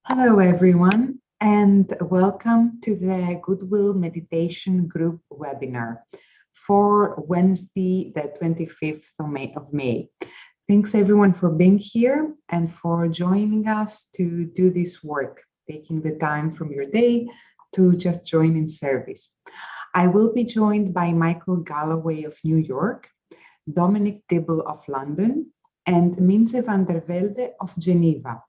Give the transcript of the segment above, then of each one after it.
Hello, everyone, and welcome to the Goodwill Meditation Group Webinar for Wednesday, the 25th of May. Thanks, everyone, for being here and for joining us to do this work, taking the time from your day to just join in service. I will be joined by Michael Galloway of New York, Dominic Dibble of London, and Minze van der Velde of Geneva.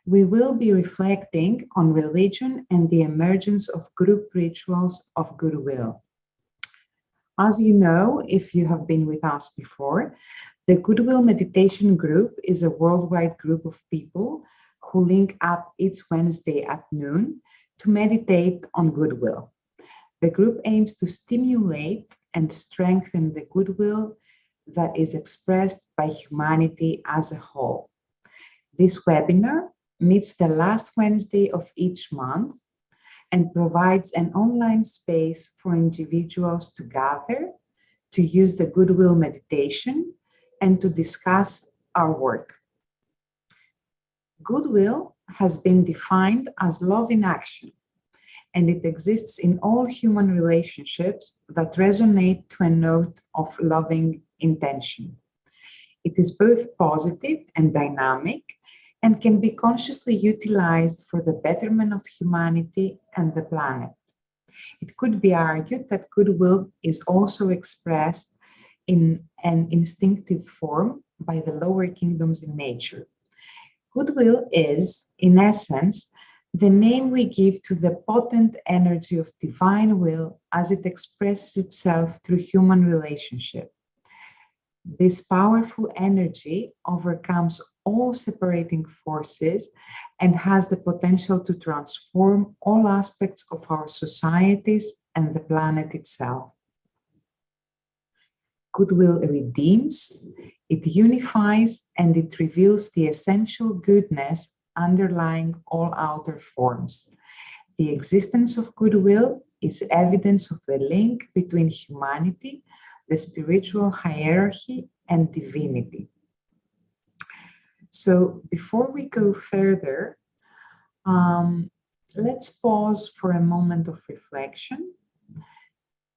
We will be reflecting on religion and the emergence of group rituals of goodwill. As you know, if you have been with us before, the Goodwill Meditation Group is a worldwide group of people who link up each Wednesday at noon to meditate on goodwill. The group aims to stimulate and strengthen the goodwill that is expressed by humanity as a whole. This webinar meets the last Wednesday of each month and provides an online space for individuals to gather, to use the Goodwill meditation, and to discuss our work. Goodwill has been defined as love in action, and it exists in all human relationships that resonate to a note of loving intention. It is both positive and dynamic, and can be consciously utilized for the betterment of humanity and the planet. It could be argued that goodwill is also expressed in an instinctive form by the lower kingdoms in nature. Goodwill is, in essence, the name we give to the potent energy of divine will as it expresses itself through human relationship. This powerful energy overcomes all separating forces and has the potential to transform all aspects of our societies and the planet itself. Goodwill redeems, it unifies, and it reveals the essential goodness underlying all outer forms. The existence of goodwill is evidence of the link between humanity, the spiritual hierarchy, and divinity. So before we go further, let's pause for a moment of reflection,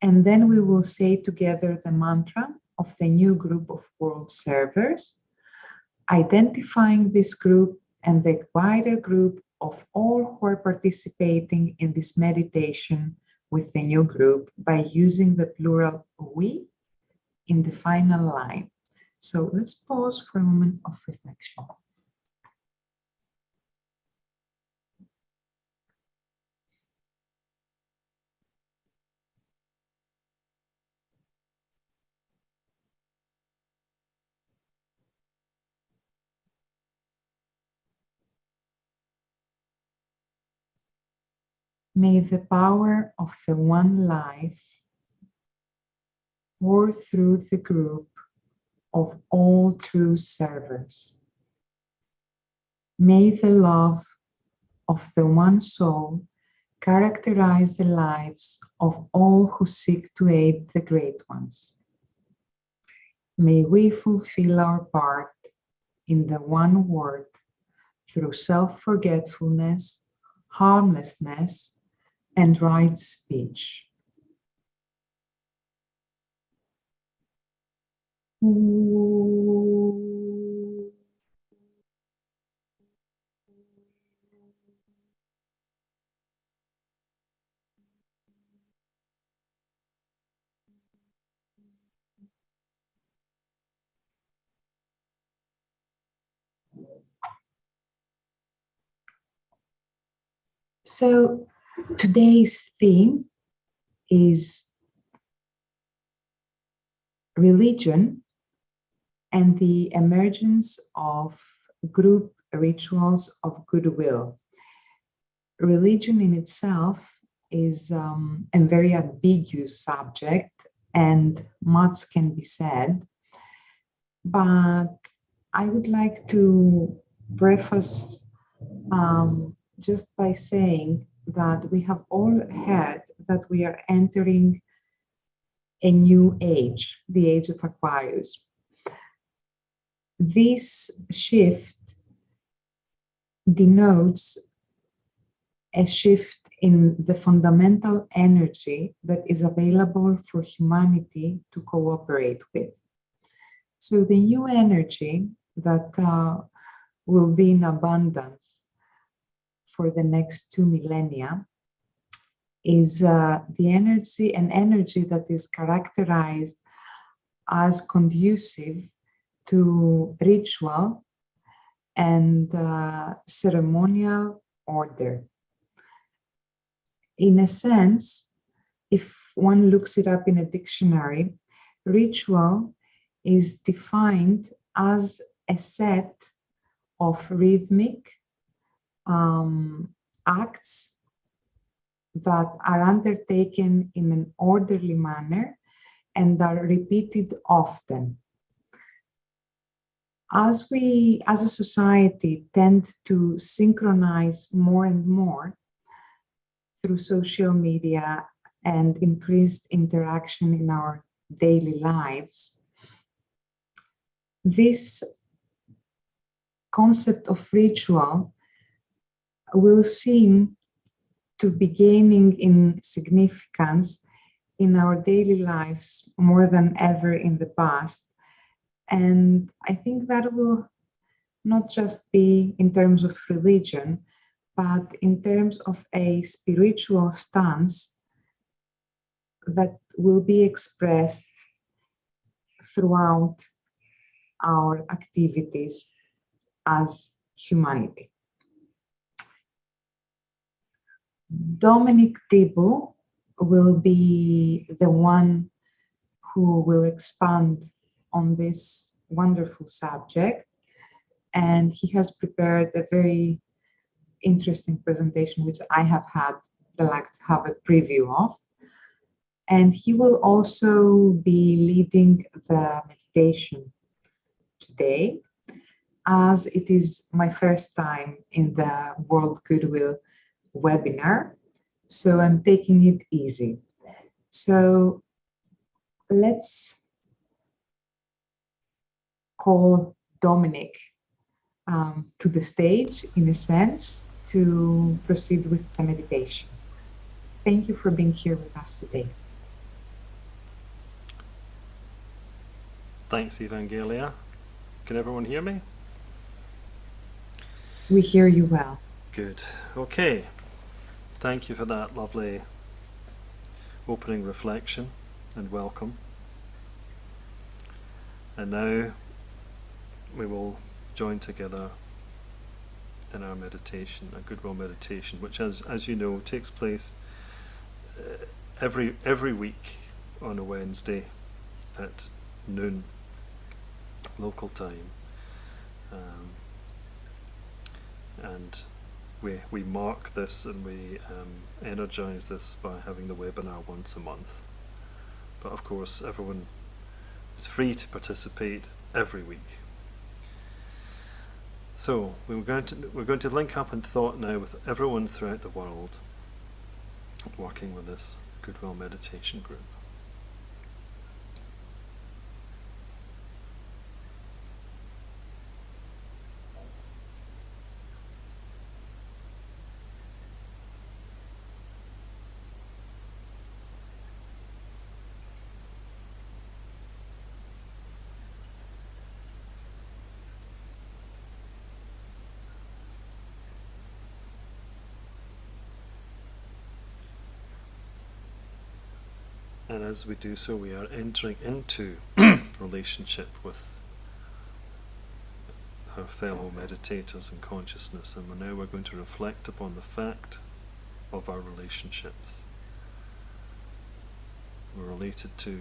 and then we will say together the mantra of the new group of world servers, identifying this group and the wider group of all who are participating in this meditation with the new group by using the plural we in the final line. So let's pause for a moment of reflection. May the power of the one life pour through the group of all true servers. May the love of the one soul characterize the lives of all who seek to aid the great ones. May we fulfill our part in the one work through self-forgetfulness, harmlessness, and right speech. So today's theme is religion and the emergence of group rituals of goodwill. Religion in itself is a very ambiguous subject, and much can be said, but I would like to preface just by saying that we have all heard that we are entering a new age, the age of Aquarius. This shift denotes a shift in the fundamental energy that is available for humanity to cooperate with. So the new energy that will be in abundance for the next 2 millennia is the energy, an energy that is characterized as conducive to ritual and ceremonial order. In a sense, if one looks it up in a dictionary, ritual is defined as a set of rhythmic acts that are undertaken in an orderly manner and are repeated often. As we, as a society, tend to synchronize more and more through social media and increased interaction in our daily lives, this concept of ritual will seem to be gaining in significance in our daily lives more than ever in the past. And I think that will not just be in terms of religion, but in terms of a spiritual stance that will be expressed throughout our activities as humanity. Dominic Dibble will be the one who will expand on this wonderful subject, and he has prepared a very interesting presentation which I have had the luck to have a preview of, and he will also be leading the meditation today, as it is my first time in the World Goodwill webinar, so I'm taking it easy. So let's call Dominic to the stage, in a sense, to proceed with the meditation. Thank you for being here with us today. Thanks, Evangelia. Can everyone hear me? We hear you well. Good. Okay. Thank you for that lovely opening reflection and welcome. And now we will join together in our meditation, a Goodwill meditation, which, as you know, takes place every week on a Wednesday at noon local time, and we mark this and we energize this by having the webinar once a month. But of course, everyone is free to participate every week. So we're going to link up in thought now with everyone throughout the world working with this Goodwill Meditation Group. And as we do so, we are entering into relationship with our fellow meditators in consciousness, and now we're going to reflect upon the fact of our relationships. We're related to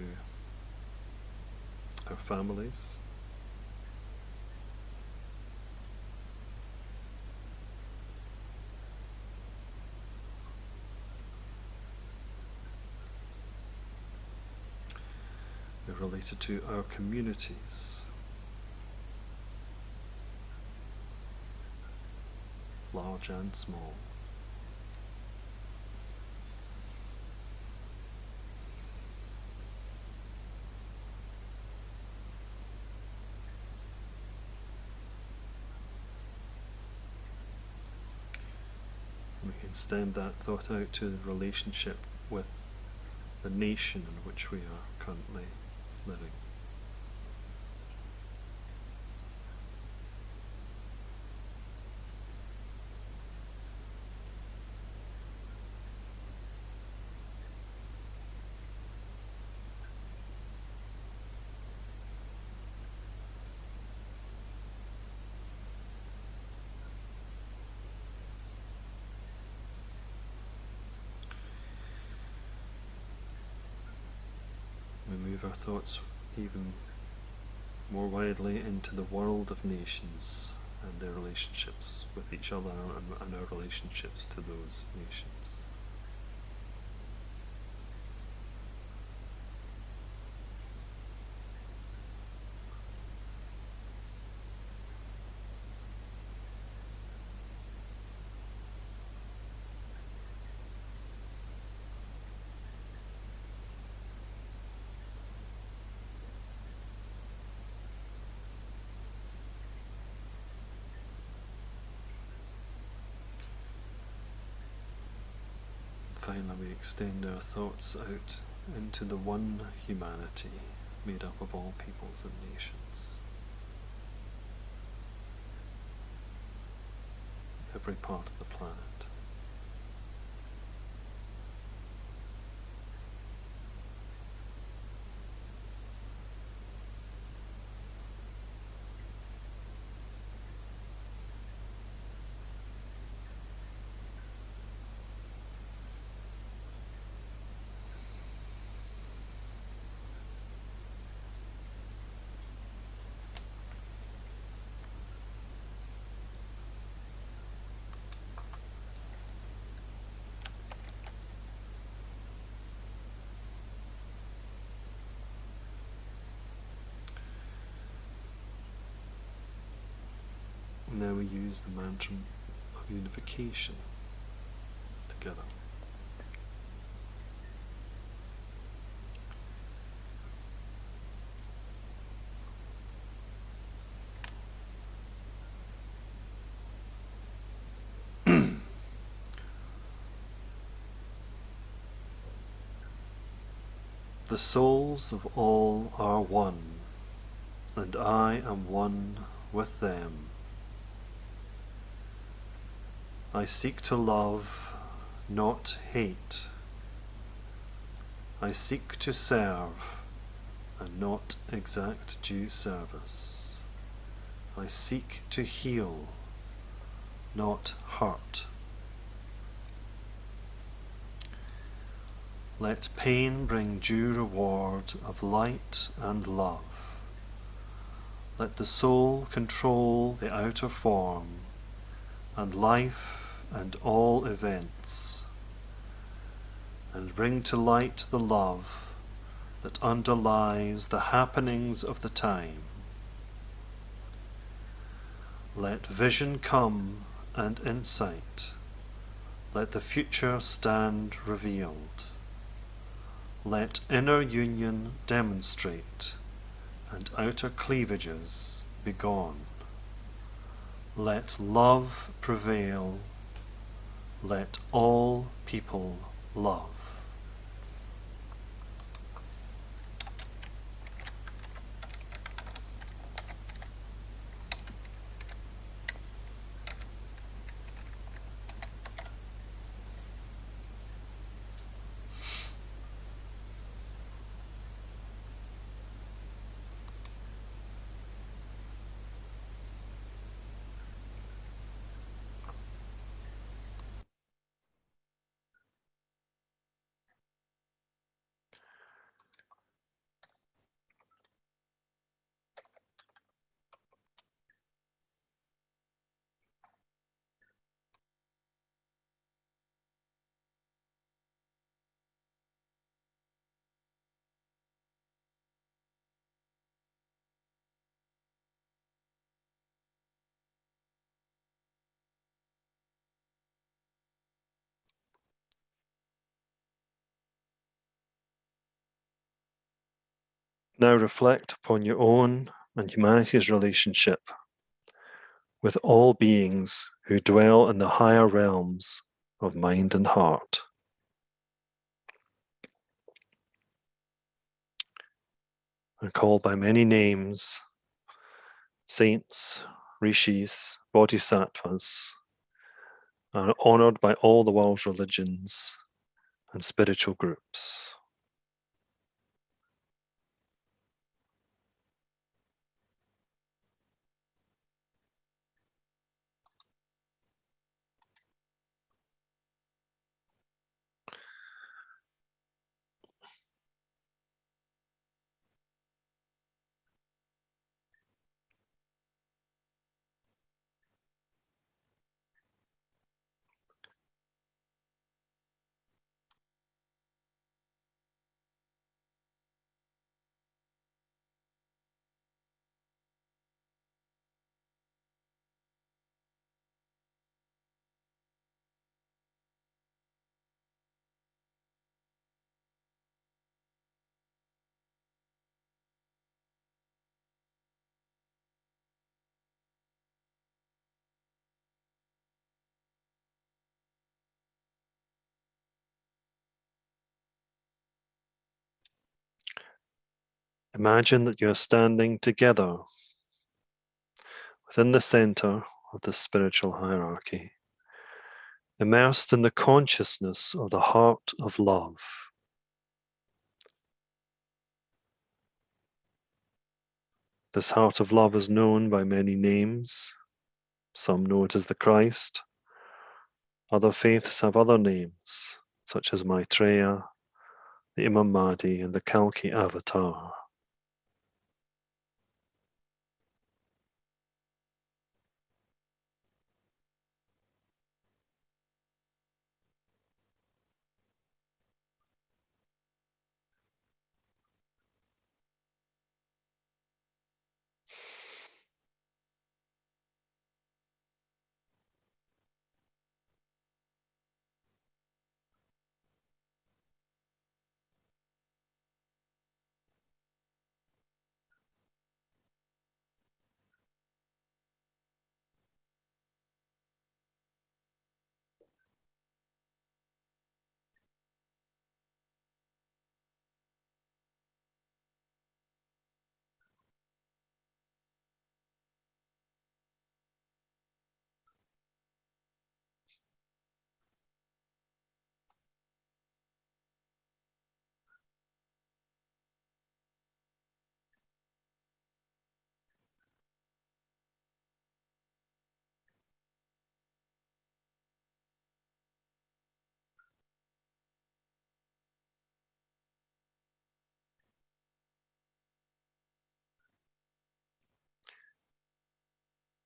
our families, we're related to our communities, large and small. We can extend that thought out to the relationship with the nation in which we are currently living. We move our thoughts even more widely into the world of nations and their relationships with each other and our relationships to those nations. Finally, we extend our thoughts out into the one humanity made up of all peoples and nations. Every part of the planet. Now we use the mantra of unification together. The souls of all are one, and I am one with them. I seek to love, not hate. I seek to serve, and not exact due service. I seek to heal, not hurt. Let pain bring due reward of light and love. Let the soul control the outer form, and life and all events, and bring to light the love that underlies the happenings of the time. Let vision come and insight. Let the future stand revealed. Let inner union demonstrate, and outer cleavages be gone. Let love prevail. Let all people love. Now reflect upon your own and humanity's relationship with all beings who dwell in the higher realms of mind and heart. Are called by many names: saints, rishis, bodhisattvas, are honored by all the world's religions and spiritual groups. Imagine that you're standing together within the center of the spiritual hierarchy, immersed in the consciousness of the heart of love. This heart of love is known by many names. Some know it as the Christ. Other faiths have other names, such as Maitreya, the Imam Mahdi, and the Kalki Avatar.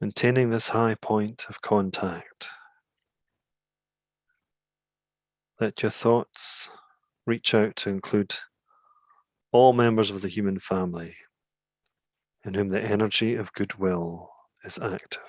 Maintaining this high point of contact, let your thoughts reach out to include all members of the human family in whom the energy of goodwill is active.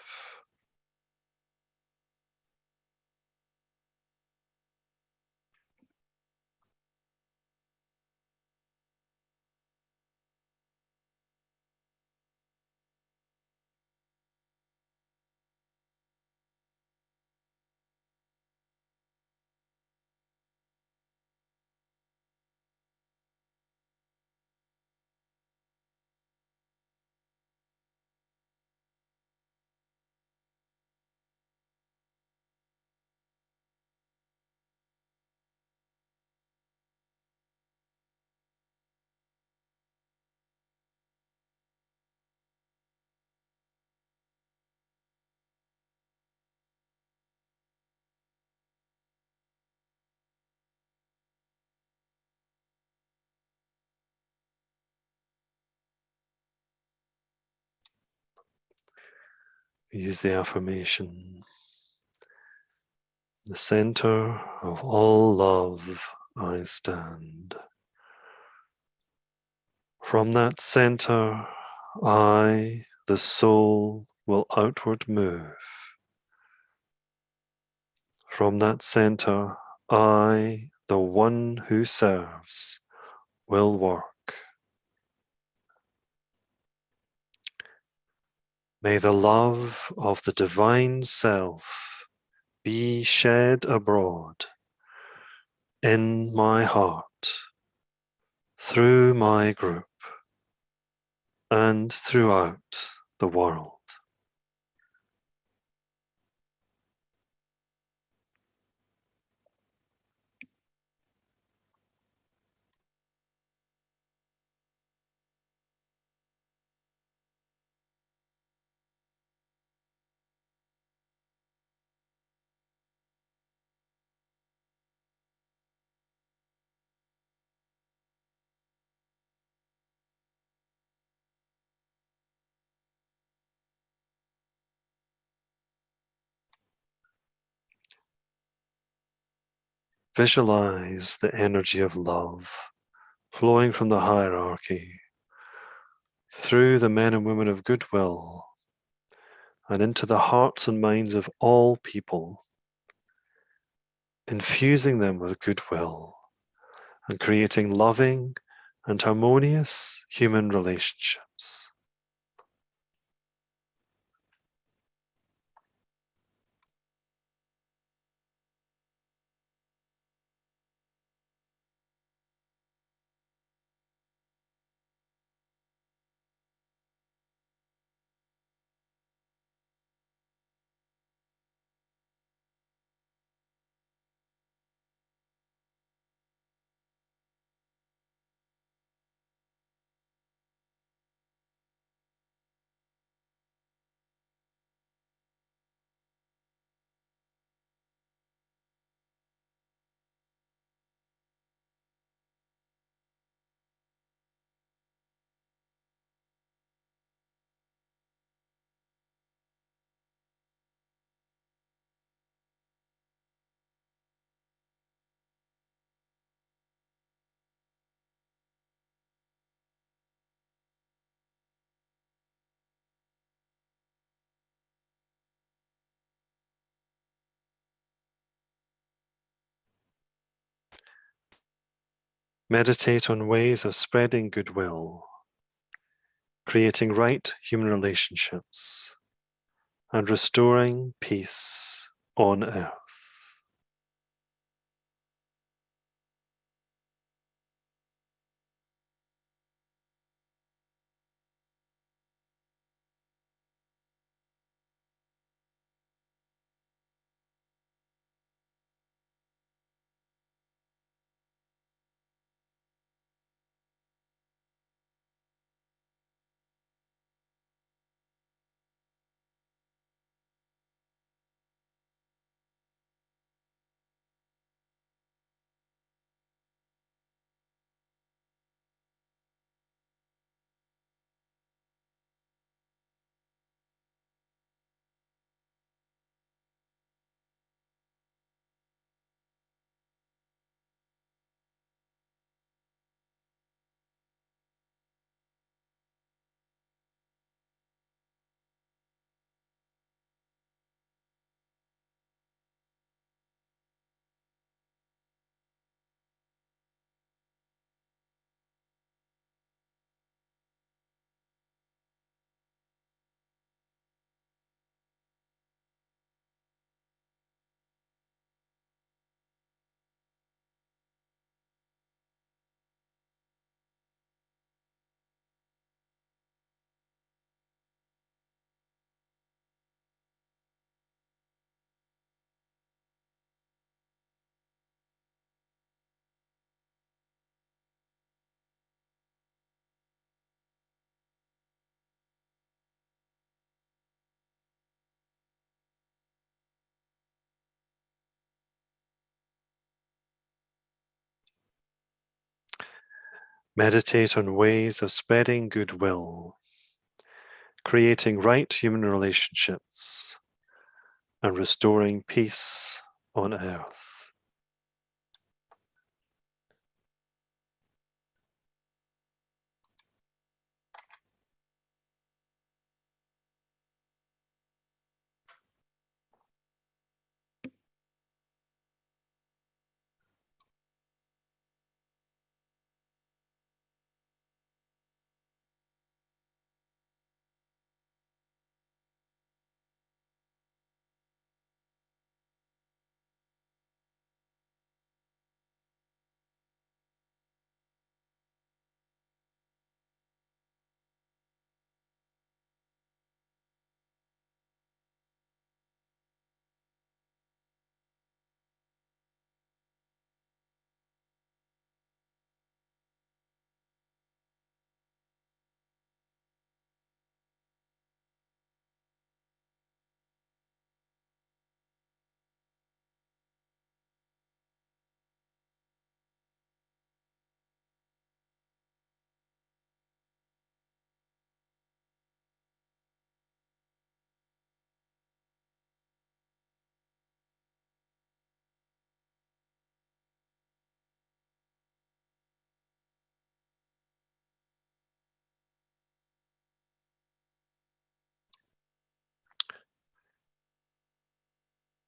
Use the affirmation: the center of all love I stand. From that center, I, the soul, will outward move. From that center, I, the one who serves, will work. May the love of the Divine Self be shed abroad in my heart, through my group, and throughout the world. Visualize the energy of love flowing from the hierarchy through the men and women of goodwill and into the hearts and minds of all people, infusing them with goodwill and creating loving and harmonious human relationships. Meditate on ways of spreading goodwill, creating right human relationships, and restoring peace on earth. Meditate on ways of spreading goodwill, creating right human relationships, and restoring peace on earth.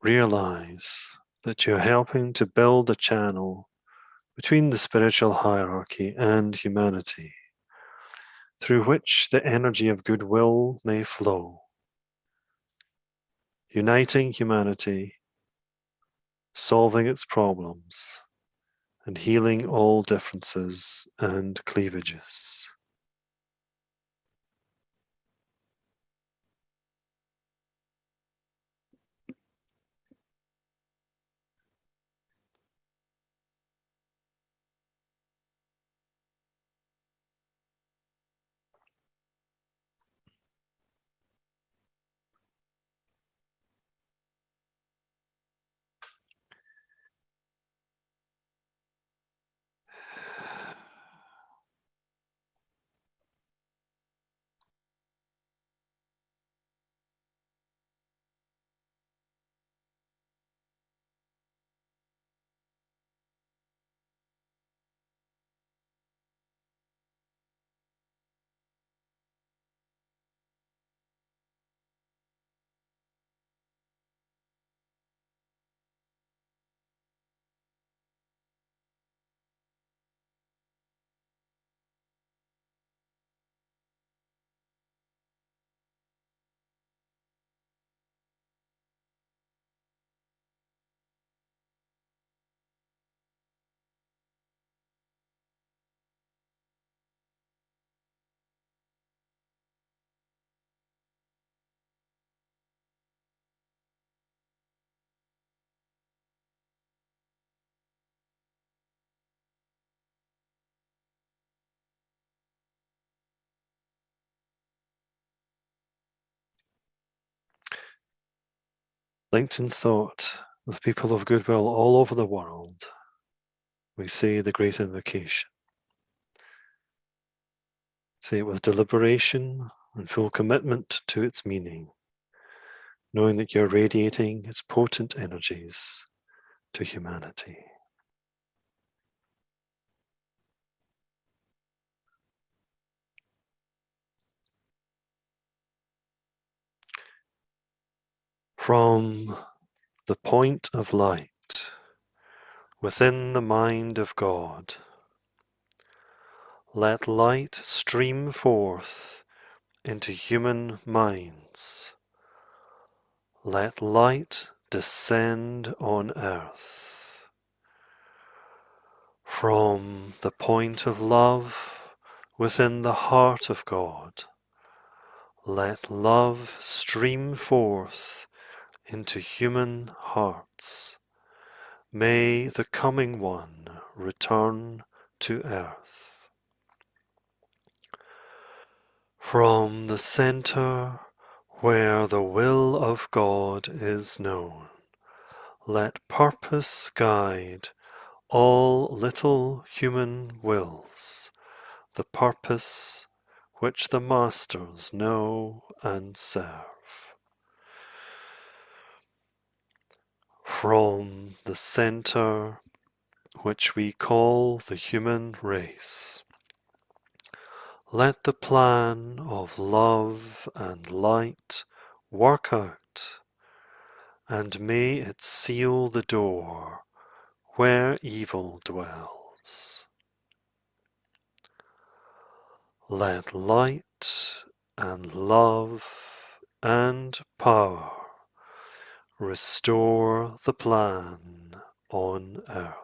realize that you're helping to build a channel between the spiritual hierarchy and humanity, through which the energy of goodwill may flow, uniting humanity, solving its problems, and healing all differences and cleavages. Linked in thought with people of goodwill all over the world, we say the Great Invocation. Say it with deliberation and full commitment to its meaning, knowing that you're radiating its potent energies to humanity. From the point of light within the mind of God, let light stream forth into human minds. Let light descend on earth. From the point of love within the heart of God, let love stream forth into human hearts. May the coming one return to earth. From the center where the will of God is known, let purpose guide all little human wills, the purpose which the masters know and serve. From the center which we call the human race, let the plan of love and light work out, and may it seal the door where evil dwells. Let light and love and power restore the plan on earth.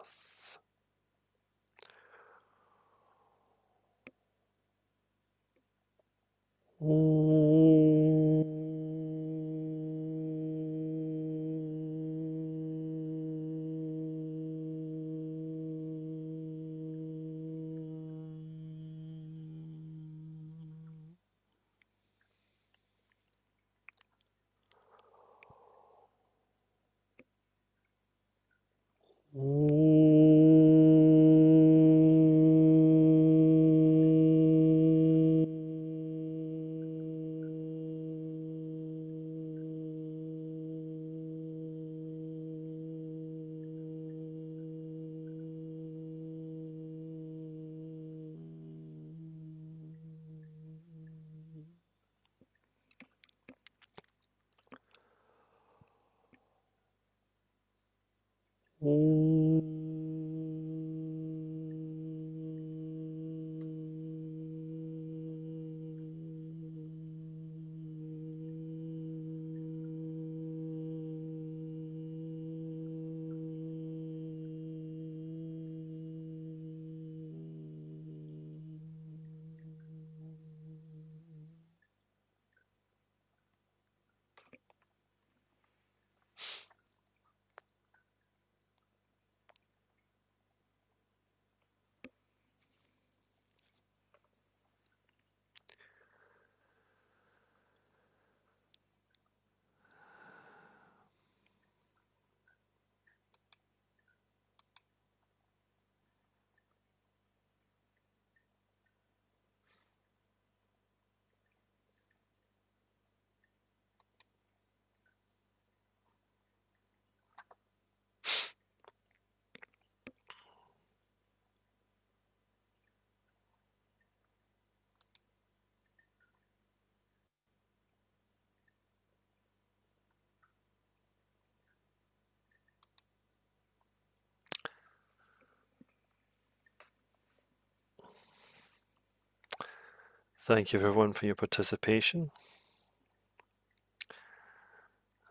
Thank you everyone for your participation.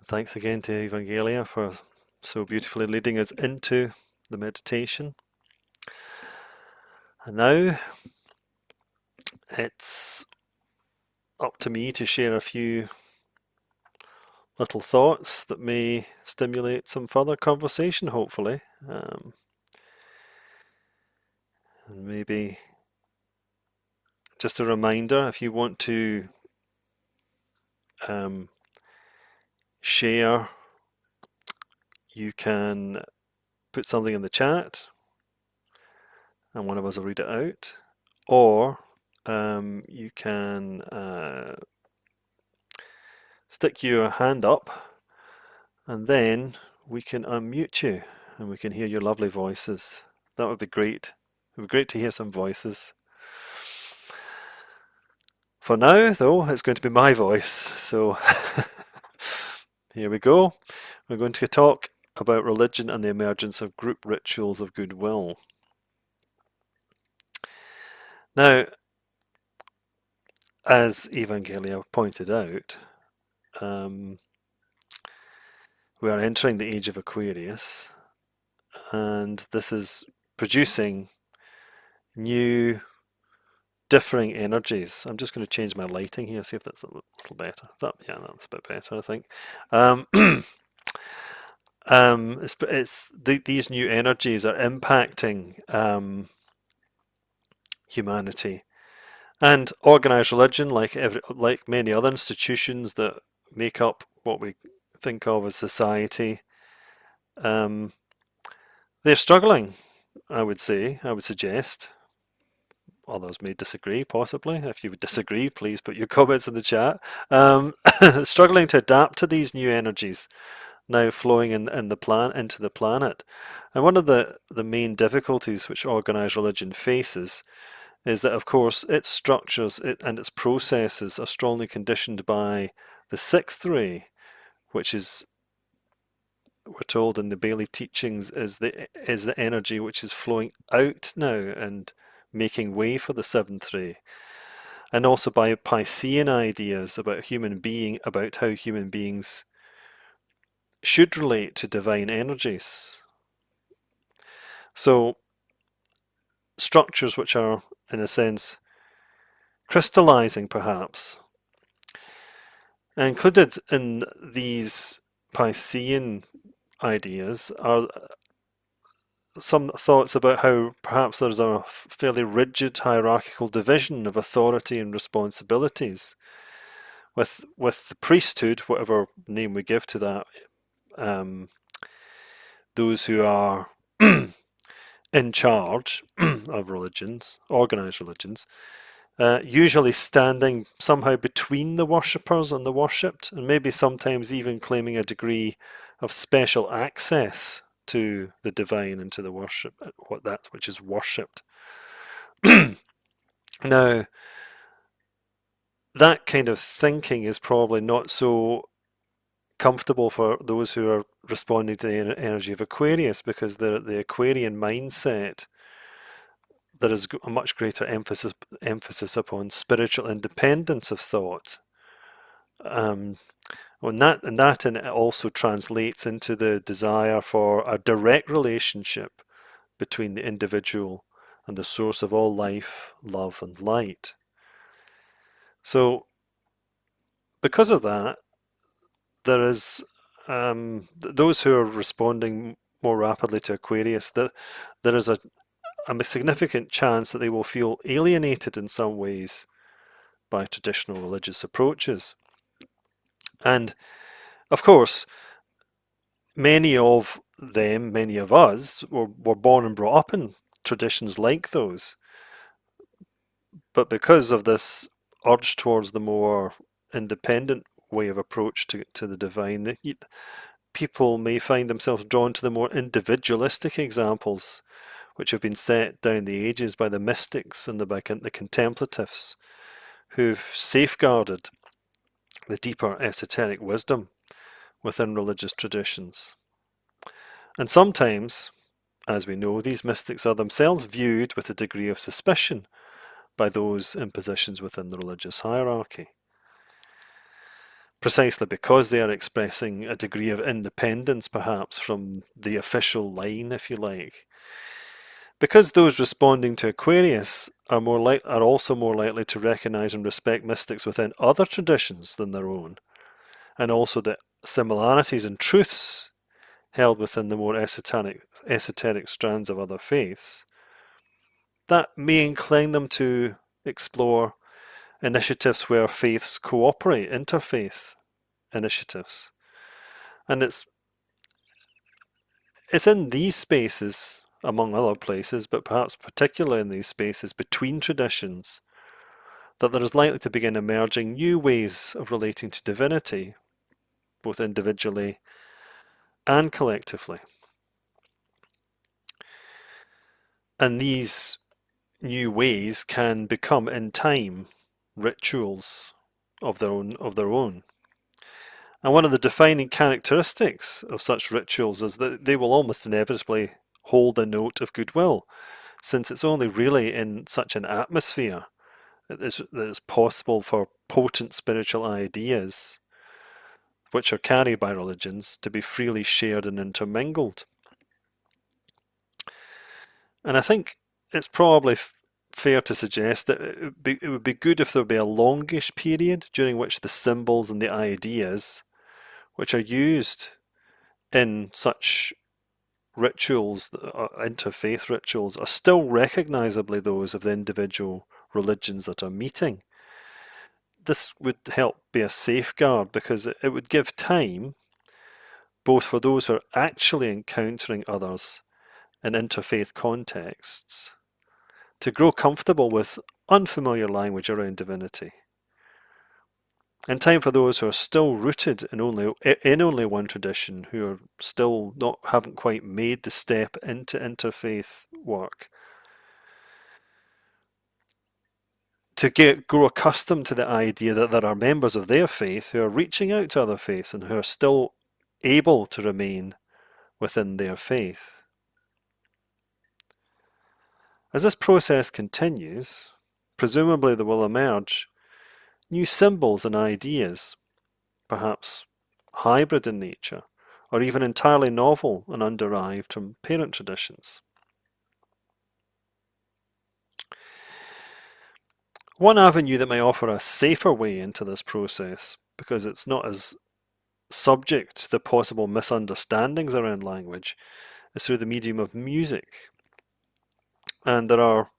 Thanks again to Evangelia for so beautifully leading us into the meditation. And now it's up to me to share a few little thoughts that may stimulate some further conversation, hopefully. And maybe just a reminder, if you want to share, you can put something in the chat and one of us will read it out, or you can stick your hand up and then we can unmute you and we can hear your lovely voices. That would be great. It would be great to hear some voices. For now, though, it's going to be my voice, so here we go. We're going to talk about religion and the emergence of group rituals of goodwill. Now, as Evangelia pointed out, we are entering the age of Aquarius, and this is producing new, differing energies. I'm just going to change my lighting here, see if that's a little better. Yeah, that's a bit better, I think. These new energies are impacting humanity, and organized religion, like many other institutions that make up what we think of as society, they're struggling. I would suggest. Others may disagree, possibly. If you would disagree, please put your comments in the chat. Struggling to adapt to these new energies now flowing into the planet. And one of the main difficulties which organized religion faces is that, of course, its structures and its processes are strongly conditioned by the sixth ray, which is, we're told in the Bailey teachings, is the energy which is flowing out now and making way for the seventh ray, and also by Piscean ideas about how human beings should relate to divine energies. So structures which are, in a sense, crystallizing, perhaps. Included in these Piscean ideas are some thoughts about how perhaps there's a fairly rigid hierarchical division of authority and responsibilities, with the priesthood, whatever name we give to that, those who are in charge of religions, organized religions, usually standing somehow between the worshippers and the worshipped, and maybe sometimes even claiming a degree of special access to the divine and to the worship, which is worshipped. Now, that kind of thinking is probably not so comfortable for those who are responding to the energy of Aquarius, because the Aquarian mindset, there is a much greater emphasis upon spiritual independence of thought. And that also translates into the desire for a direct relationship between the individual and the source of all life, love, and light. So, because of that, there is those who are responding more rapidly to Aquarius, that there is a significant chance that they will feel alienated in some ways by traditional religious approaches. And of course, many of us were born and brought up in traditions like those. But because of this urge towards the more independent way of approach to the divine, people may find themselves drawn to the more individualistic examples which have been set down the ages by the mystics and the contemplatives, who've safeguarded the deeper esoteric wisdom within religious traditions. And sometimes, as we know, these mystics are themselves viewed with a degree of suspicion by those in positions within the religious hierarchy, precisely because they are expressing a degree of independence perhaps from the official line, if you like. Because those responding to Aquarius are also more likely to recognize and respect mystics within other traditions than their own, and also the similarities and truths held within the more esoteric strands of other faiths, that may incline them to explore initiatives where faiths cooperate, interfaith initiatives. And it's in these spaces, among other places, but perhaps particularly in these spaces between traditions, that there is likely to begin emerging new ways of relating to divinity, both individually and collectively. And these new ways can become, in time, rituals of their own. And one of the defining characteristics of such rituals is that they will almost inevitably hold a note of goodwill, since it's only really in such an atmosphere that it's possible for potent spiritual ideas, which are carried by religions, to be freely shared and intermingled. And I think it's probably fair to suggest that it would be good if there would be a longish period during which the symbols and the ideas which are used in such rituals, interfaith rituals, are still recognisably those of the individual religions that are meeting. This would help be a safeguard because it would give time both for those who are actually encountering others in interfaith contexts to grow comfortable with unfamiliar language around divinity, and time for those who are still rooted in only one tradition, who are still haven't quite made the step into interfaith work, to grow accustomed to the idea that there are members of their faith who are reaching out to other faiths and who are still able to remain within their faith. As this process continues, presumably there will emerge new symbols and ideas, perhaps hybrid in nature, or even entirely novel and underived from parent traditions. One avenue that may offer a safer way into this process, because it's not as subject to the possible misunderstandings around language, is through the medium of music. And there are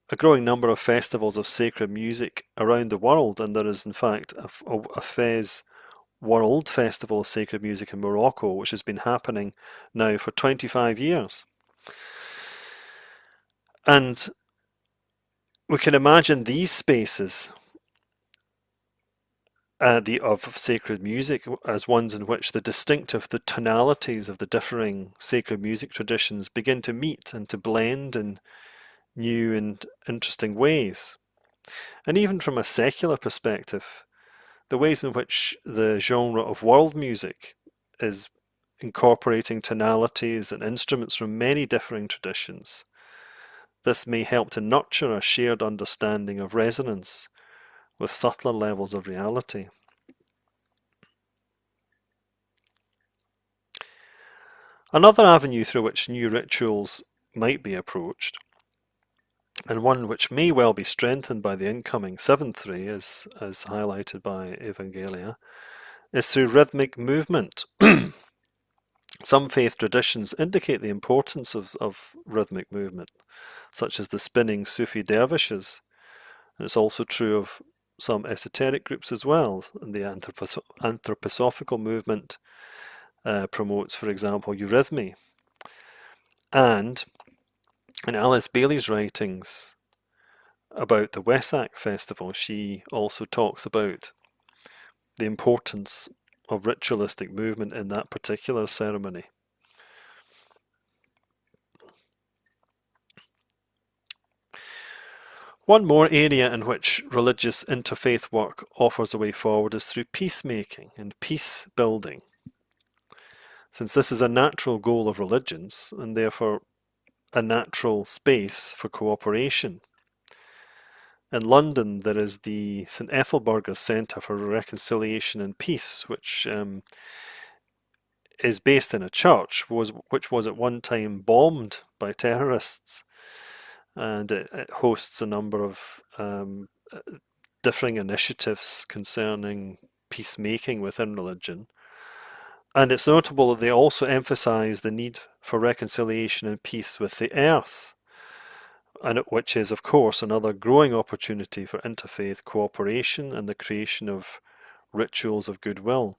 a growing number of festivals of sacred music around the world, and there is in fact a Fez World Festival of Sacred Music in Morocco, which has been happening now for 25 years. And we can imagine these spaces of sacred music as ones in which the tonalities of the differing sacred music traditions begin to meet and to blend in new and interesting ways. And even from a secular perspective, the ways in which the genre of world music is incorporating tonalities and instruments from many differing traditions, this may help to nurture a shared understanding of resonance with subtler levels of reality. Another avenue through which new rituals might be approached, and one which may well be strengthened by the incoming seventh ray, as highlighted by Evangelia, is through rhythmic movement. Some faith traditions indicate the importance of rhythmic movement, such as the spinning Sufi dervishes, and it's also true of some esoteric groups as well. And the anthroposophical movement promotes, for example, eurythmy. And in Alice Bailey's writings about the Wesak festival, she also talks about the importance of ritualistic movement in that particular ceremony. One more area in which religious interfaith work offers a way forward is through peacemaking and peace building. Since this is a natural goal of religions, and therefore a natural space for cooperation, In London, there is the St. Ethelberger Centre for Reconciliation and Peace, which is based in a church, which was at one time bombed by terrorists, and it hosts a number of differing initiatives concerning peacemaking within religion. And it's notable that they also emphasise the need for reconciliation and peace with the earth, and which is, of course, another growing opportunity for interfaith cooperation and the creation of rituals of goodwill.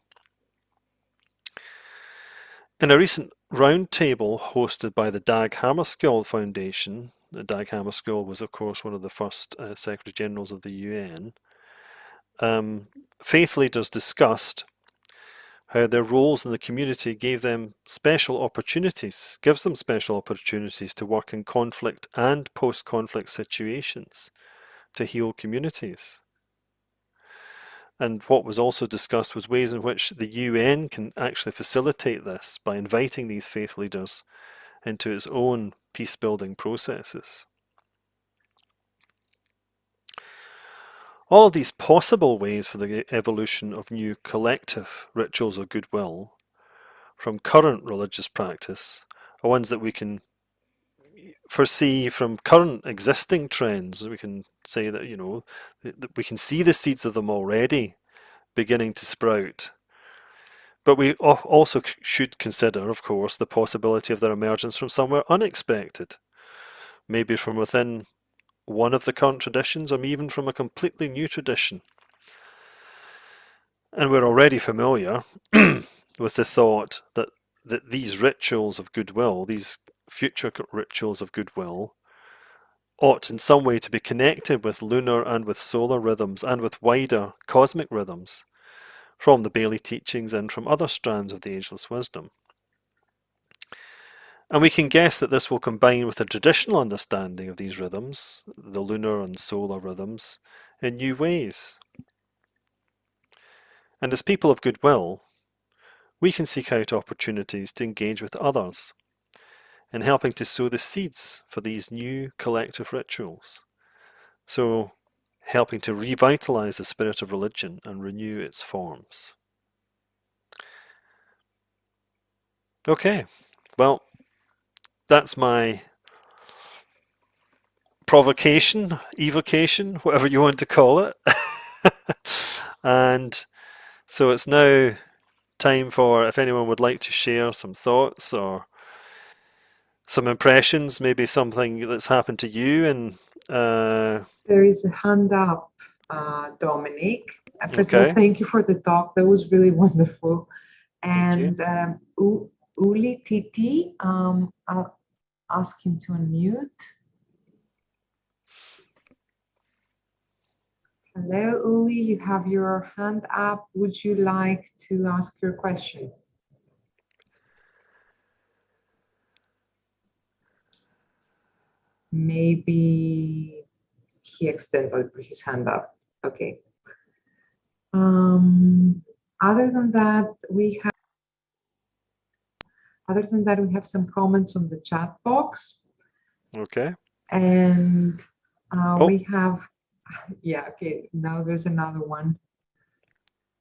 In a recent roundtable hosted by the Dag Hammarskjöld Foundation, Dag Hammarskjöld was, of course, one of the first Secretary Generals of the UN, faith leaders discussed how their roles in the community gives them special opportunities to work in conflict and post-conflict situations to heal communities. And what was also discussed was ways in which the UN can actually facilitate this by inviting these faith leaders into its own peace-building processes. All of these possible ways for the evolution of new collective rituals of goodwill from current religious practice are ones that we can foresee from current existing trends. We can say that, that we can see the seeds of them already beginning to sprout. But we also should consider, of course, the possibility of their emergence from somewhere unexpected, maybe from within one of the current traditions, or even from a completely new tradition. And we're already familiar with the thought that these rituals of goodwill, these future rituals of goodwill, ought in some way to be connected with lunar and with solar rhythms and with wider cosmic rhythms from the Bailey teachings and from other strands of the ageless wisdom. And we can guess that this will combine with a traditional understanding of these rhythms, the lunar and solar rhythms, in new ways. And as people of goodwill, we can seek out opportunities to engage with others in helping to sow the seeds for these new collective rituals. So, helping to revitalize the spirit of religion and renew its forms. Okay, well, that's my provocation, evocation, whatever you want to call it. And so it's now time for, if anyone would like to share some thoughts or some impressions, maybe something that's happened to you. And there is a hand up, Dominic. First of all, thank you for the talk. That was really wonderful. And Uli Titi, I'll ask him to unmute. Hello, Uli, you have your hand up. Would you like to ask your question? Maybe he accidentally put his hand up. Okay. Other than that, we have some comments on the chat box. Okay. And we have, okay, now there's another one.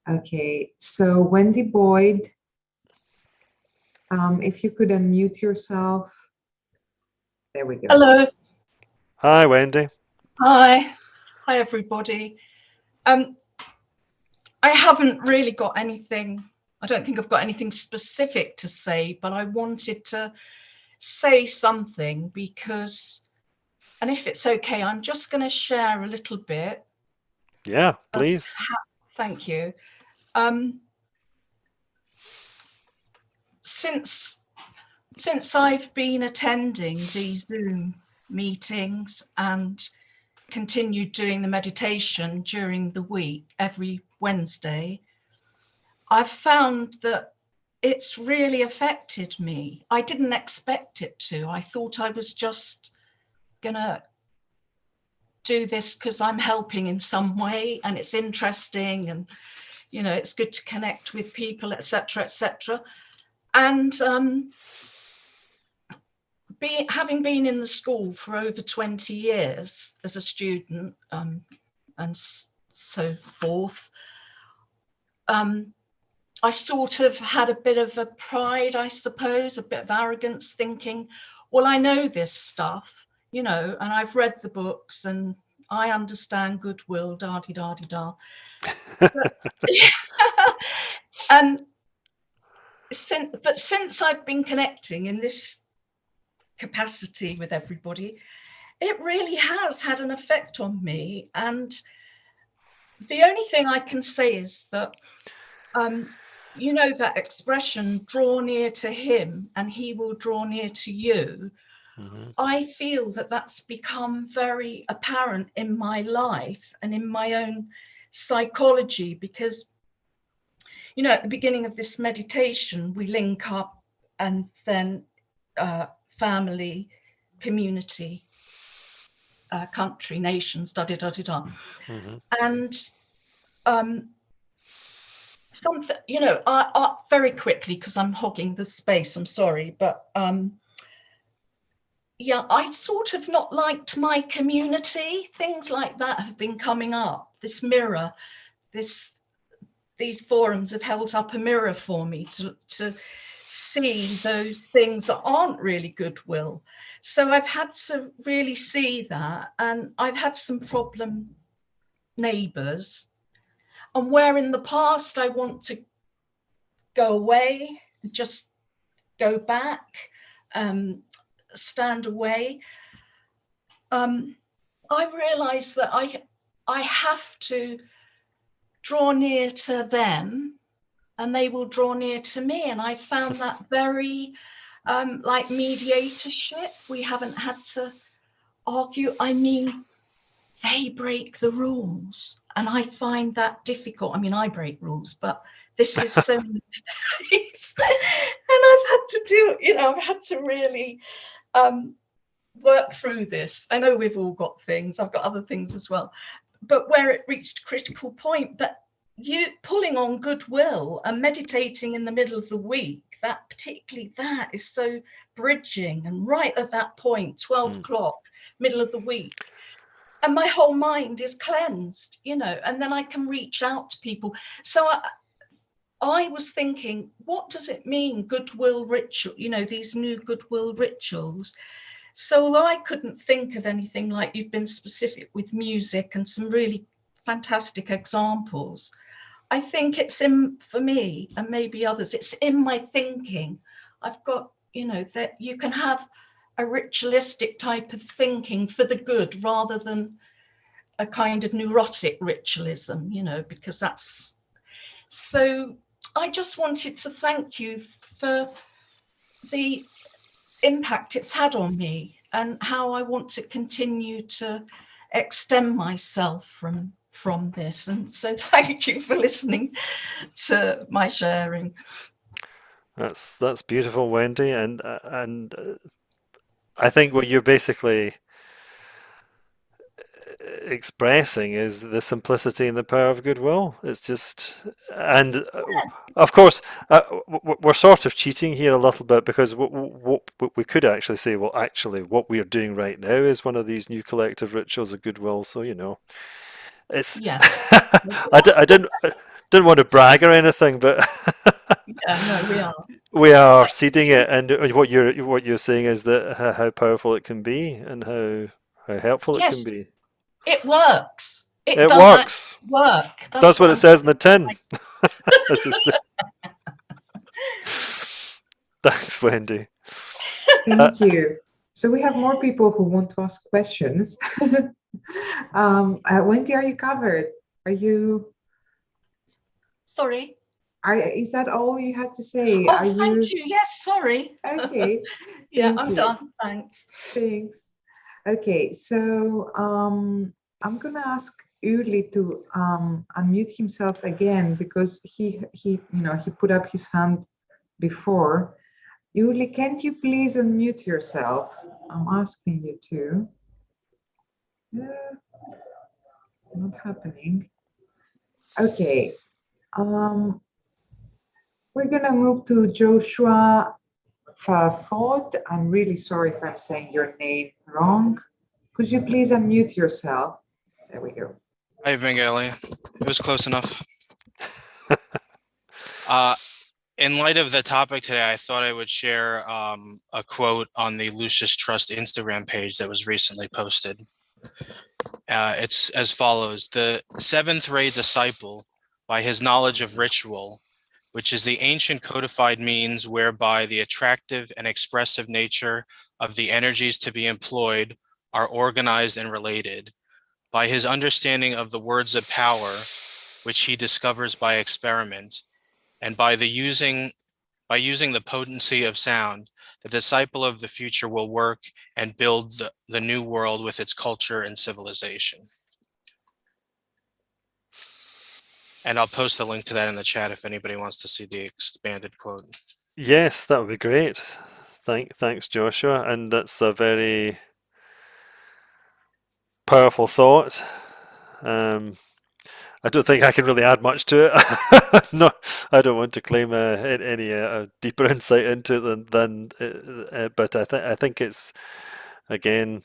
Okay, so Wendy Boyd, if you could unmute yourself. There we go. Hello. Hi, Wendy. Hi everybody. I haven't really got anything, I don't think I've got anything specific to say, but I wanted to say something because, and if it's okay, I'm just going to share a little bit. Yeah, please. Thank you. Since I've been attending these Zoom meetings and continued doing the meditation during the week, every Wednesday, I've found that it's really affected me. I didn't expect it to. I thought I was just gonna do this because I'm helping in some way and it's interesting and, you know, it's good to connect with people, etc., etc. And having been in the school for over 20 years as a student, and so forth, I sort of had a bit of a pride, I suppose, a bit of arrogance, thinking, well, I know this stuff, you know, and I've read the books and I understand Goodwill, da-di-da-di-da. And since I've been connecting in this capacity with everybody, it really has had an effect on me. And the only thing I can say is that, you know, that expression, draw near to him and he will draw near to you. Mm-hmm. I feel that that's become very apparent in my life and in my own psychology, because, you know, at the beginning of this meditation, we link up, and then family, community, country, nations, da-da-da-da-da. Mm-hmm. And something, you know, I very quickly, because I'm hogging the space, I'm sorry, but yeah, I sort of not liked my community. Things like that have been coming up. This mirror, these forums have held up a mirror for me to see those things that aren't really goodwill. So I've had to really see that, and I've had some problem neighbours, and where in the past I want to go away, just go back, stand away, I realised that I have to draw near to them and they will draw near to me. And I found that very like mediatorship. We haven't had to argue. I mean, they break the rules and I find that difficult. I mean, I break rules, but this is so many things. And I've had to do, you know, I've had to really work through this. I know we've all got things. I've got other things as well. But where it reached a critical point, but you pulling on goodwill and meditating in the middle of the week, that particularly, that is so bridging, and right at that point, 12 o'clock, middle of the week, and my whole mind is cleansed, you know, and then I can reach out to people. So I was thinking, what does it mean, goodwill ritual, you know, these new goodwill rituals? So although I couldn't think of anything, like you've been specific with music and some really fantastic examples, I think it's in, for me and maybe others, it's in my thinking. I've got, you know, that you can have a ritualistic type of thinking for the good rather than a kind of neurotic ritualism, you know, because that's, so I just wanted to thank you for the impact it's had on me and how I want to continue to extend myself from this. And so thank you for listening to my sharing. That's beautiful, Wendy, and I think what you're basically expressing is the simplicity and the power of goodwill. It's just, and of course, we're sort of cheating here a little bit, because what we could actually say, well, actually, what we are doing right now is one of these new collective rituals of goodwill. So, you know, it's, yeah. I didn't want to brag or anything, but yeah, no, we are seeding it, and what you're saying is that how powerful it can be and how helpful it can be. It works. It does works. Work. That's what it says in the tin. Thanks, Wendy. Thank you. So we have more people who want to ask questions. Wendy, are you covered? Are you? Sorry. Is that all you had to say? Oh, thank you. Yes, sorry. Okay. Yeah, I'm done. Thanks. Thanks. Okay, so I'm gonna ask Uli to unmute himself again, because he put up his hand before. Uli, can you please unmute yourself? I'm asking you to. Not happening. Okay. We're gonna move to Joshua Thought, I'm really sorry if I'm saying your name wrong. Could you please unmute yourself? There we go. Hi, Bengali. It was close enough. In light of the topic today, I thought I would share a quote on the Lucis Trust Instagram page that was recently posted. It's as follows: "The seventh ray disciple, by his knowledge of ritual, which is the ancient codified means whereby the attractive and expressive nature of the energies to be employed are organized and related, by his understanding of the words of power, which he discovers by experiment, and by using the potency of sound, the disciple of the future will work and build the new world with its culture and civilization." And I'll post a link to that in the chat if anybody wants to see the expanded quote. Yes, that would be great. Thanks, Joshua. And that's a very powerful thought. I don't think I can really add much to it. No, I don't want to claim any deeper insight into it than but I think it's, again,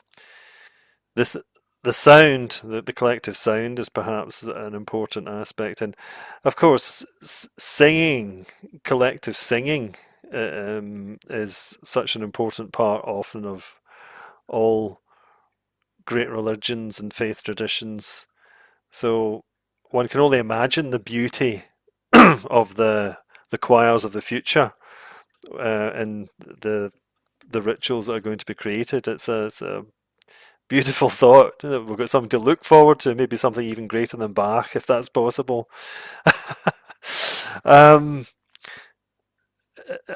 the sound, the collective sound is perhaps an important aspect, and of course singing, collective singing is such an important part often of all great religions and faith traditions. So one can only imagine the beauty of the choirs of the future and the rituals that are going to be created. It's a beautiful thought. We've got something to look forward to, maybe something even greater than Bach, if that's possible.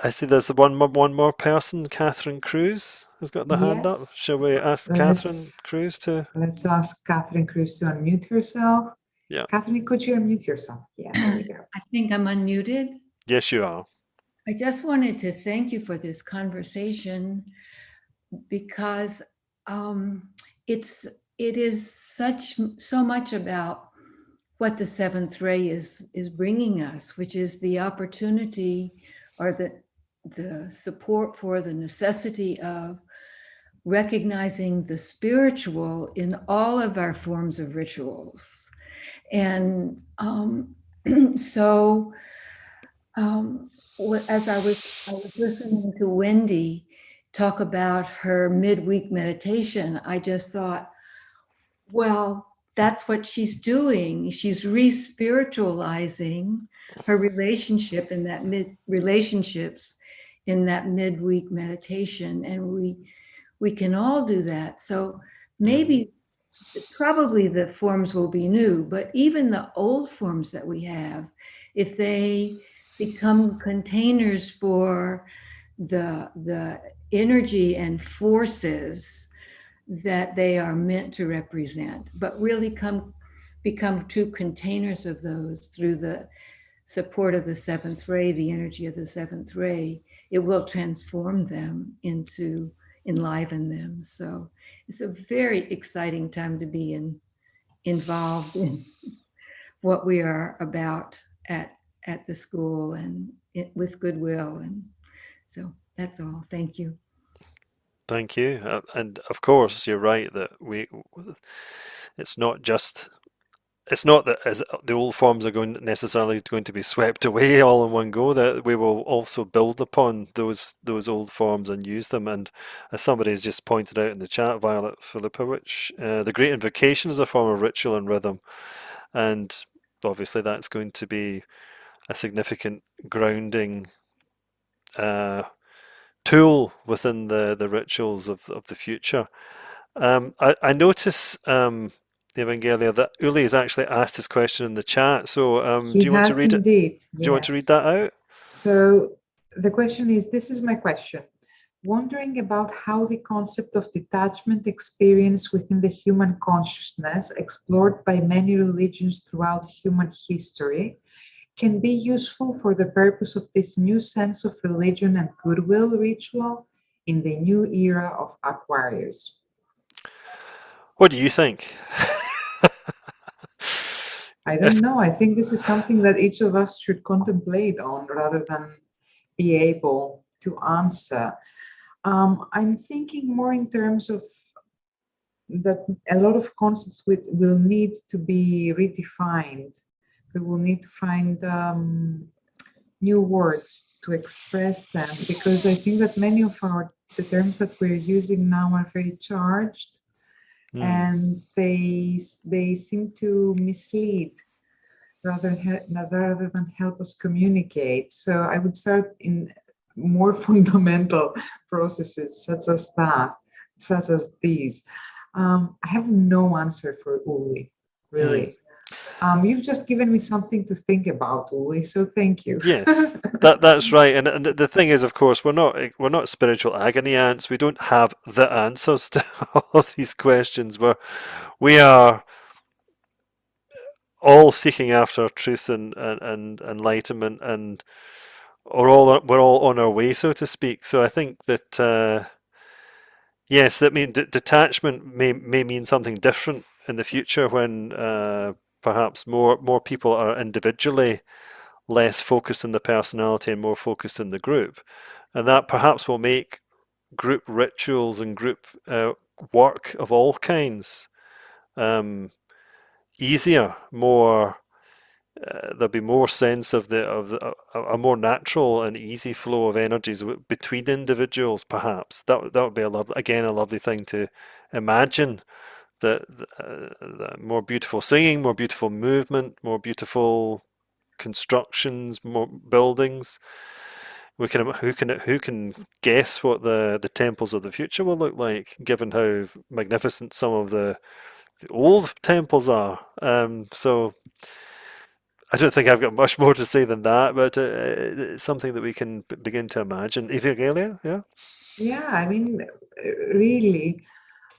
I see there's one more person. Catherine Cruz has got the hand up. Yes. Shall we ask Catherine Cruz to? Let's ask Catherine Cruz to unmute herself. Yeah. Catherine, could you unmute yourself? Yeah, there we go. I think I'm unmuted. Yes, you are. I just wanted to thank you for this conversation, because it is so much about what the seventh ray is bringing us, which is the opportunity or the support for the necessity of recognizing the spiritual in all of our forms of rituals. And so as I was listening to Wendy talk about her midweek meditation, I just thought, well, that's what she's doing. She's re-spiritualizing her relationship in that relationships in that midweek meditation, and we can all do that. So maybe, probably the forms will be new, but even the old forms that we have, if they become containers for the energy and forces that they are meant to represent, but really become true containers of those through the support of the seventh ray, the energy of the seventh ray, it will transform them into enliven them. So it's a very exciting time to be involved in what we are about at the school and with Goodwill. And so that's all. Thank you. Thank you. And of course, you're right that it's not that as the old forms are necessarily going to be swept away all in one go, that we will also build upon those old forms and use them. And as somebody has just pointed out in the chat, Violet Filipowicz, the Great Invocation is a form of ritual and rhythm, and obviously that's going to be a significant grounding tool within the rituals of the future. I notice, Evangelia, that Uli has actually asked his question in the chat. So do you want to read it? Indeed. Do you want to read that out? So the question is, this is my question. Wondering about how the concept of detachment experience within the human consciousness, explored by many religions throughout human history, can be useful for the purpose of this new sense of religion and goodwill ritual in the new era of Aquarius. What do you think? I don't know. I think this is something that each of us should contemplate on rather than be able to answer. I'm thinking more in terms of that a lot of concepts will need to be redefined. We will need to find new words to express them, because I think that many of the terms that we're using now are very charged, and they seem to mislead rather than help us communicate. So I would start in more fundamental processes such as these. I have no answer for Uli, really. You've just given me something to think about, Uli, so thank you. Yes, that's right. And the thing is, of course, we're not spiritual agony ants. We don't have the answers to all of these questions. We are all seeking after truth and enlightenment, and we're all on our way, so to speak. So I think that yes, that mean detachment may mean something different in the future when perhaps more people are individually less focused on the personality and more focused in the group, and that perhaps will make group rituals and group work of all kinds easier, more. There'll be more sense of a more natural and easy flow of energies between individuals. Perhaps that would be a lovely thing to imagine. The more beautiful singing, more beautiful movement, more beautiful constructions, more buildings. Who can guess what the temples of the future will look like, given how magnificent some of the old temples are. So I don't think I've got much more to say than that, but it's something that we can begin to imagine. Ethelberger, yeah? Yeah, I mean, really,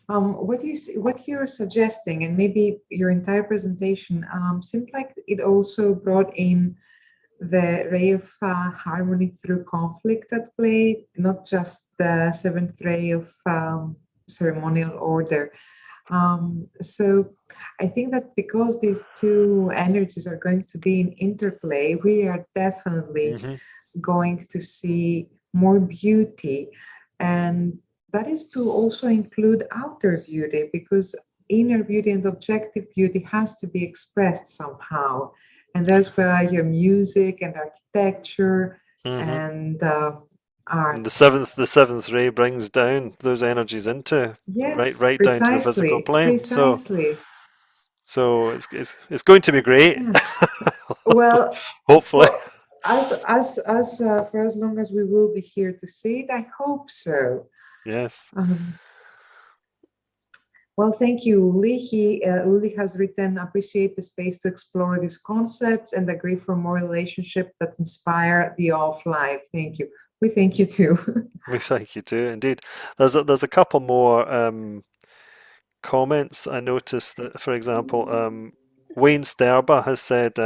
what you're suggesting, and maybe your entire presentation, seemed like it also brought in the ray of harmony through conflict at play, not just the seventh ray of ceremonial order. So I think that because these two energies are going to be in interplay, we are definitely going to see more beauty. And that is to also include outer beauty, because inner beauty and objective beauty has to be expressed somehow. And that's where your music and architecture and art. The seventh ray brings down those energies into right down to the physical plane. Precisely. So it's going to be great. Yeah. Well, hopefully. For as long as we will be here to see it, I hope so. Yes. Well, thank you, Uli. Uli has written, appreciate the space to explore these concepts and agree for more relationships that inspire the off-life. Thank you. We thank you too. We thank you too, indeed. There's a couple more comments I noticed. That, for example, Wayne Sterber has said,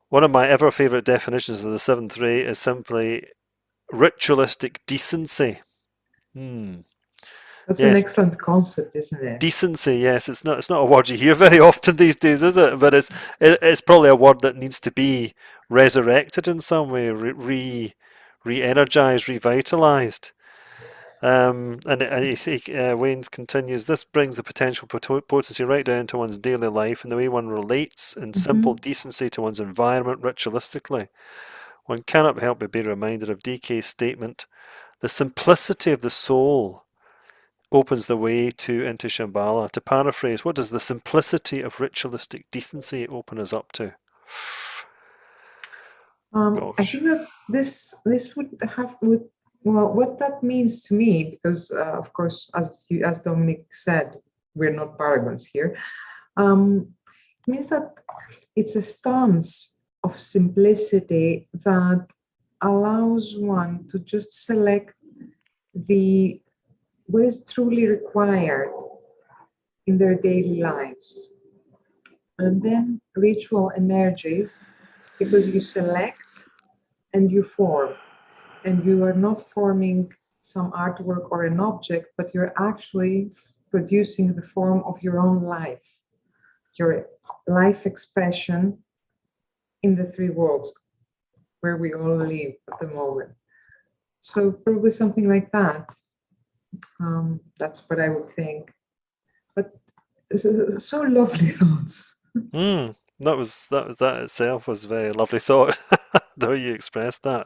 one of my ever favourite definitions of the seventh ray is simply ritualistic decency. That's an excellent concept, isn't it? Decency, yes. It's not a word you hear very often these days, is it? But it's probably a word that needs to be resurrected in some way, re-energized, revitalized. And Wayne continues, this brings the potential potency right down to one's daily life and the way one relates in simple decency to one's environment ritualistically. One cannot help but be reminded of DK's statement, the simplicity of the soul opens the way into Shambhala. To paraphrase, what does the simplicity of ritualistic decency open us up to? I think that this would what that means to me, because of course, as Dominic said, we're not paragons here. It means that it's a stance of simplicity that allows one to just select what is truly required in their daily lives. And then ritual emerges because you select and you form. And you are not forming some artwork or an object, but you're actually producing the form of your own life, your life expression in the three worlds where we all live at the moment. So probably something like that. That's what I would think. But so lovely thoughts. That itself was a very lovely thought. The way you expressed that.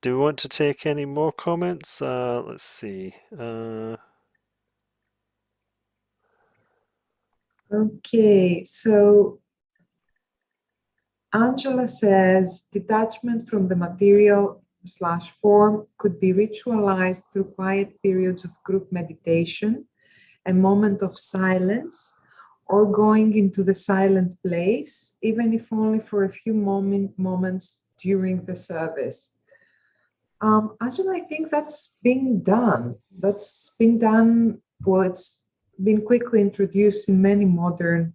Do we want to take any more comments? Let's see. Okay, so Angela says detachment from the material / form could be ritualized through quiet periods of group meditation, a moment of silence, or going into the silent place, even if only for a few moments during the service. Angela, I think that's being done. That's being done. Well, it's been quickly introduced in many modern,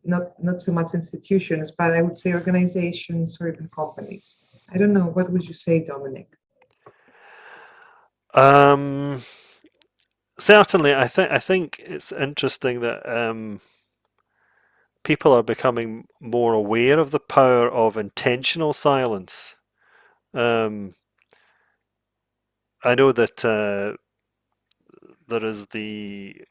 not so much institutions, but I would say organizations or even companies. I don't know. What would you say, Dominic? Certainly, I think it's interesting that people are becoming more aware of the power of intentional silence. I know that there is the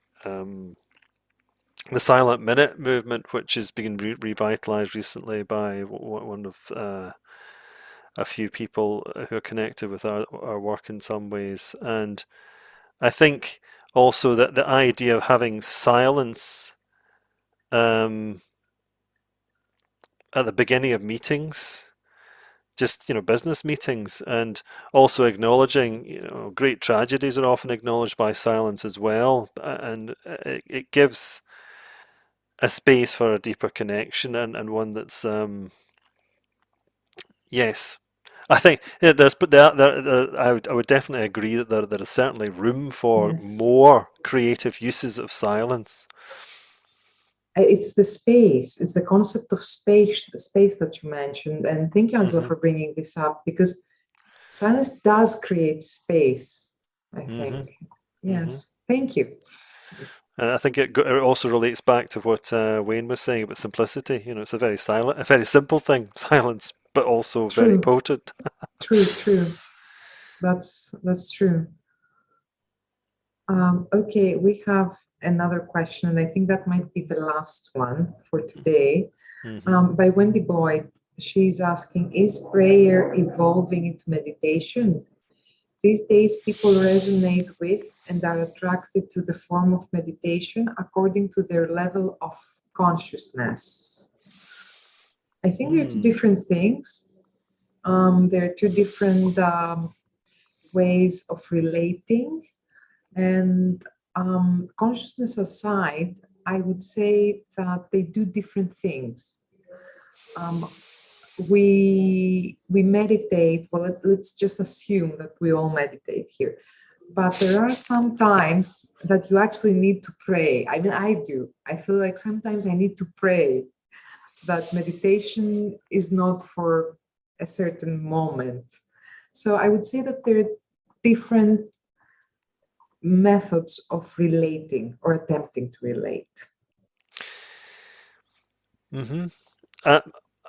Silent Minute movement, which is being revitalized recently by one of a few people who are connected with our work in some ways. And I think also that the idea of having silence at the beginning of meetings, just business meetings, and also acknowledging great tragedies are often acknowledged by silence as well, and it gives a space for a deeper connection, and one that's yes, I think there's, but I would definitely agree that there is certainly room for Yes. more creative uses of silence. It's the space. It's the concept of space, the space that you mentioned. And thank you, Angela, for bringing this up, because silence does create space, I think. Yes. Thank you. And I think it also relates back to what Wayne was saying about simplicity. It's a very simple thing, silence, but also very potent. True. That's true. Okay, we have another question, and I think that might be the last one for today. By Wendy Boyd. She's asking, is prayer evolving into meditation? These days, people resonate with and are attracted to the form of meditation according to their level of consciousness. I think they're two different things. There are two different ways of relating. And consciousness aside, I would say that they do different things. We meditate. Well, let's just assume that we all meditate here. But there are some times that you actually need to pray. I mean, I do. I feel like sometimes I need to pray. That meditation is not for a certain moment. So I would say that there are different methods of relating or attempting to relate.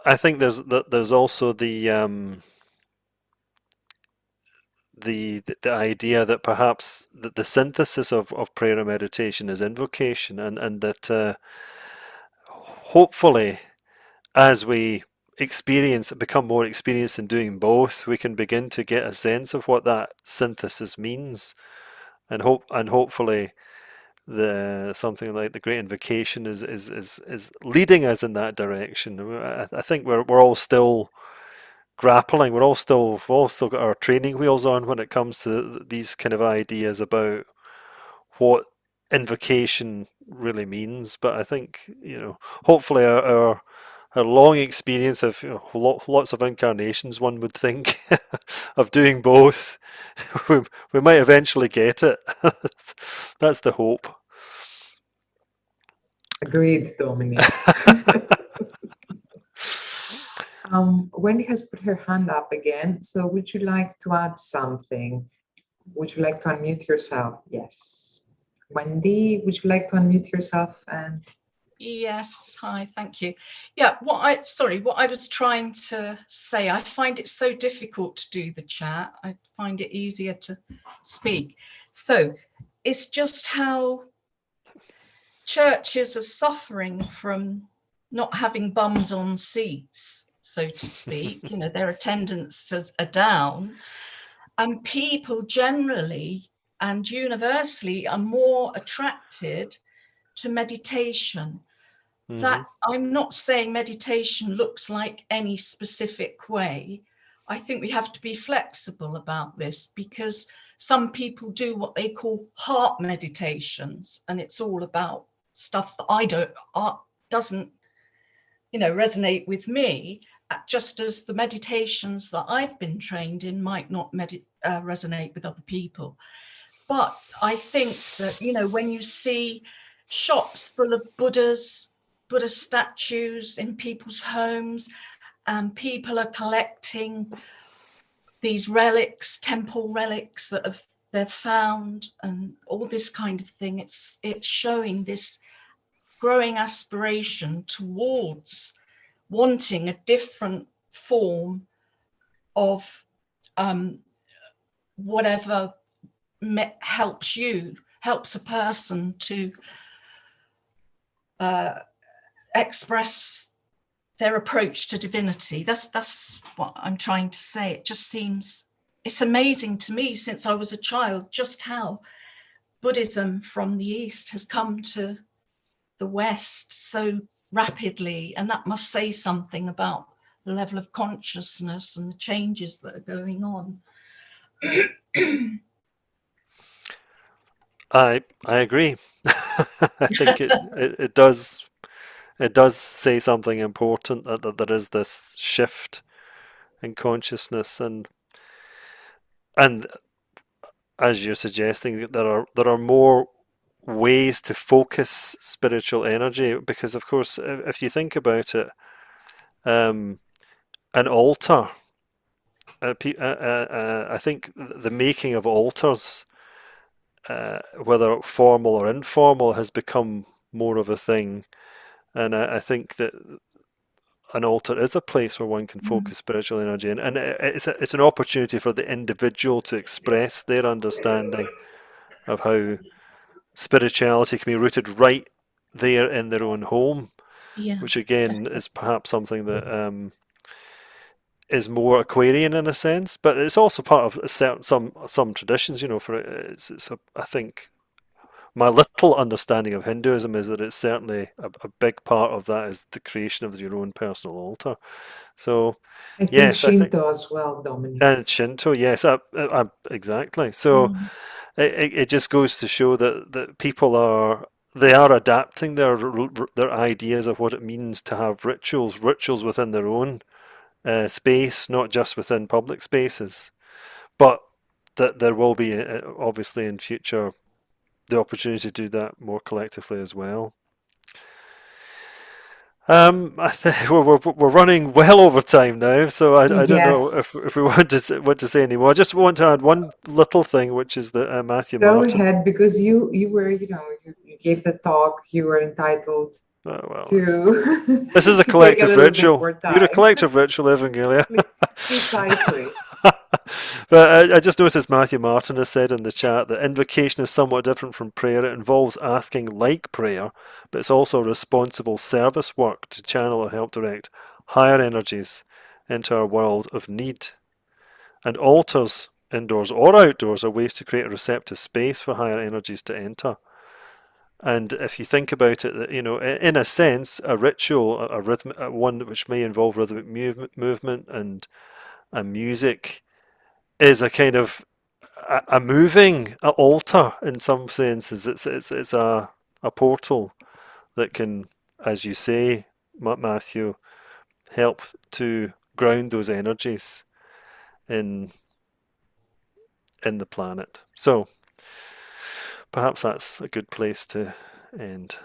I think there's also the idea that perhaps the synthesis of prayer and meditation is invocation, and that hopefully, as we become more experienced in doing both, we can begin to get a sense of what that synthesis means, and hopefully something like the Great Invocation is leading us in that direction. I think we're all still grappling. We've all still got our training wheels on when it comes to these kind of ideas about what invocation really means. But I think hopefully our long experience of lots of incarnations, one would think, of doing both, we might eventually get it. That's the hope. Agreed, Dominic. Wendy has put her hand up again. So would you like to add something? Would you like to unmute yourself? Yes. Wendy, would you like to unmute yourself and Yes, hi, thank you. Yeah, what I was trying to say, I find it so difficult to do the chat. I find it easier to speak. So it's just how churches are suffering from not having bums on seats, so to speak. You know, their attendances are down, and people generally and universally are more attracted to meditation. That I'm not saying meditation looks like any specific way. I think we have to be flexible about this, because some people do what they call heart meditations, and it's all about stuff that doesn't, you know, resonate with me, just as the meditations that I've been trained in might not resonate with other people. But I think that, you know, when you see shops full of Buddha statues in people's homes, and people are collecting these relics, temple relics that they've found, and all this kind of thing, it's showing this growing aspiration towards wanting a different form of whatever helps a person to express their approach to divinity. That's what I'm trying to say. It just seems, it's amazing to me, since I was a child, just how Buddhism from the East has come to the West so rapidly, and that must say something about the level of consciousness and the changes that are going on. I agree. I think it does say something important, that there is this shift in consciousness, and as you're suggesting, there are more ways to focus spiritual energy, because of course, if you think about it, an altar, I think the making of altars, whether formal or informal, has become more of a thing, and I think that an altar is a place where one can focus spiritual energy, and it's an opportunity for the individual to express their understanding of how spirituality can be rooted right there in their own home, Yeah, which again is perhaps something that is more Aquarian in a sense, but it's also part of some traditions. You know, I think my little understanding of Hinduism is that it's certainly a big part of that is the creation of your own personal altar. So I think yes, I think, Shinto as well, Dominic. and Shinto, yes, exactly. So it just goes to show that people are adapting their ideas of what it means to have rituals within their own space, not just within public spaces, but that there will be obviously in future the opportunity to do that more collectively as well. I think we're running well over time now, so I don't know Yes. if we want to say any more. I just want to add one little thing, which is that Matthew Go Martin. ahead, because you were, you gave the talk, you were entitled to. This is a to collective take a little bit ritual. more You're a time. collective ritual, Evangelia. Precisely. But I just noticed Matthew Martin has said in the chat that invocation is somewhat different from prayer. It involves asking like prayer, but it's also responsible service work to channel or help direct higher energies into our world of need. And altars, indoors or outdoors, are ways to create a receptive space for higher energies to enter. And if you think about it, in a sense, a ritual, a rhythm, one which may involve rhythmic movement and music, is a kind of a moving altar in some senses. It's a portal that can, as you say, Matthew, help to ground those energies in the planet. So perhaps that's a good place to end.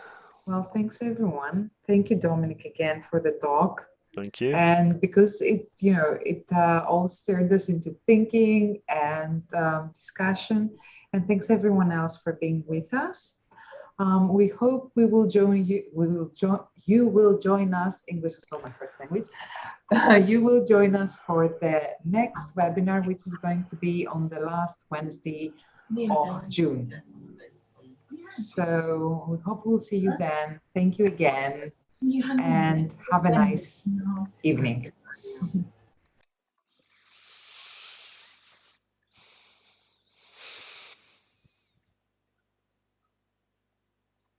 Well, thanks everyone. Thank you, Dominic, again for the talk. Thank you. And because it all stirred us into thinking and discussion. And thanks everyone else for being with us. We hope we will join you. You will join us. English is not my first language. You will join us for the next webinar, which is going to be on the last Wednesday of June. So we hope we'll see you then. Thank you again, and have a nice evening.